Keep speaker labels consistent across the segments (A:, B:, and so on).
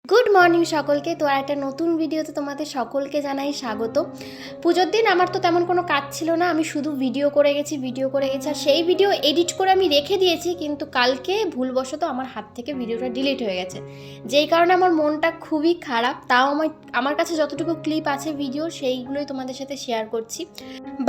A: Good morning সকলকে। তো একটা নতুন ভিডিওতে তোমাদের সকলকে জানাই স্বাগত। পুজোর দিন আমার তো তেমন কোনো কাজ ছিল না, আমি শুধু ভিডিও করে গেছি আর সেই ভিডিও এডিট করে আমি রেখে দিয়েছি, কিন্তু কালকে ভুলবশত আমার হাত থেকে ভিডিওটা ডিলিট হয়ে গেছে, যেই কারণে আমার মনটা খুবই খারাপ। তাও আমার কাছে যতটুকু ক্লিপ আছে ভিডিও, সেইগুলোই তোমাদের সাথে শেয়ার করছি।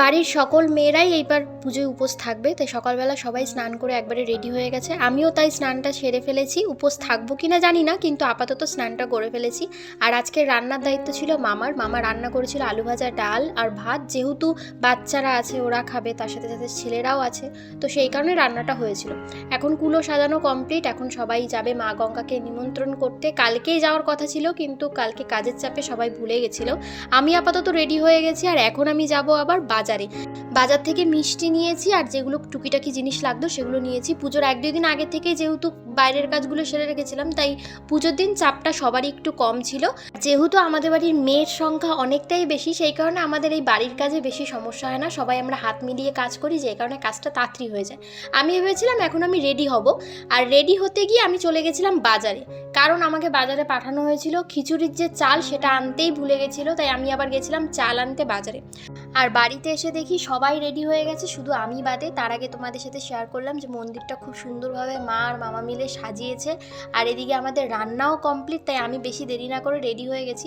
A: বাড়ির সকল মেয়েরাই এইবার পুজোয় উপোস থাকবে, তাই সকালবেলা সবাই স্নান করে একবারে রেডি হয়ে গেছে। আমিও তাই স্নানটা সেরে ফেলেছি। উপোস থাকবো কিনা জানি না, কিন্তু আপাতত স্নানটা করে ফেলেছি। আর আজকে রান্নার দায়িত্ব ছিল মামা রান্না করেছিল আলু ভাজা, ডাল আর ভাত। যেহেতু বাচ্চারা আছে, ওরা খাবে, তার সাথে সাথে ছেলেরাও আছে, তো সেই কারণে রান্নাটা হয়েছিল। এখন কুলো সাজানো কমপ্লিট, এখন সবাই যাবে মা গঙ্গাকে নিমন্ত্রণ করতে। কালকেই যাওয়ার কথা ছিল, কিন্তু কালকে কাজের চাপে সবাই ভুলে গেছিলো। আমি আপাতত রেডি হয়ে গেছি, আর এখন আমি যাব আবার বাজার থেকে মিষ্টি নিয়েছি, আর যেগুলো টুকিটাকি জিনিস লাগতো সেগুলো নিয়েছি। পুজোর 1-2 দিন আগে থেকে যেহেতু বাইরের কাজগুলো সেরে রেখেছিলাম, তাই পুজোর দিন চাপটা সবারই একটু কম ছিল। যেহেতু আমাদের বাড়ির মেয়ের সংখ্যা অনেকটাই বেশি, সেই কারণে আমাদের এই বাড়ির কাজে বেশি সমস্যা হয় না। সবাই আমরা হাত মিলিয়ে কাজ করি, যে কারণে কাজটা তাড়াতাড়ি হয়ে যায়। আমি ভেবেছিলাম এখন আমি রেডি হব, আর রেডি হতে গিয়ে আমি চলে গেছিলাম বাজারে, কারণ আমাকে বাজারে পাঠানো হয়েছিল খিচুড়ির যে চাল, সেটা আনতেই ভুলে গেছিলো, তাই আমি আবার গেছিলাম চাল আনতে বাজারে। আর বাড়িতে এসে দেখি সবাই রেডি হয়ে গেছে, শুধু আমি বাদে। তার আগে তোমাদের সাথে শেয়ার করলাম যে মন্দিরটা খুব সুন্দরভাবে মা আর মামা মিলে সাজিয়েছে, আর এদিকে আমাদের রান্নাও কমপ্লিট, তাই আমি বেশি দেরি না করে রেডি হয়ে গেছি।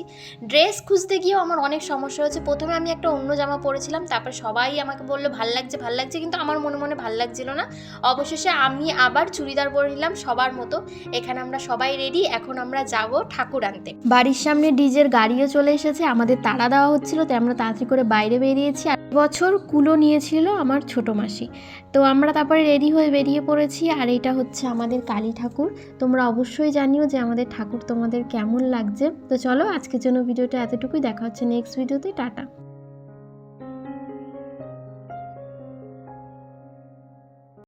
A: ড্রেস খুঁজতে গিয়েও আমার অনেক সমস্যা হয়েছে। প্রথমে আমি একটা অন্য জামা পরেছিলাম, তারপর সবাই আমাকে বললো ভাল লাগছে, কিন্তু আমার মনে মনে ভাল লাগছিল না। অবশেষে আমি আবার চুড়িদার পরে নিলাম সবার মতো। এখানে আমরা সবাই রেডি, এখন আমরা যাব ঠাকুর আনতে। বাড়ির সামনে ডিজের গাড়িও চলে এসেছে, আমাদের তাড়া দেওয়া হচ্ছিল, তাই আমরা তাড়াতাড়ি করে বাইরে বেরিয়েছি। আর বছর কুলো নিয়েছিল আমার ছোট মাসি, তো আমরা তারপরে রেডি হয়ে বেরিয়ে পড়েছি। আর এটা হচ্ছে আমাদের কালী ঠাকুর। তোমরা অবশ্যই জানিও যে আমাদের ঠাকুর তোমাদের কেমন লাগছে। তো চলো, আজকের জন্য ভিডিওটা এতটুকুই। দেখা হচ্ছে নেক্সট ভিডিওতে। টাটা।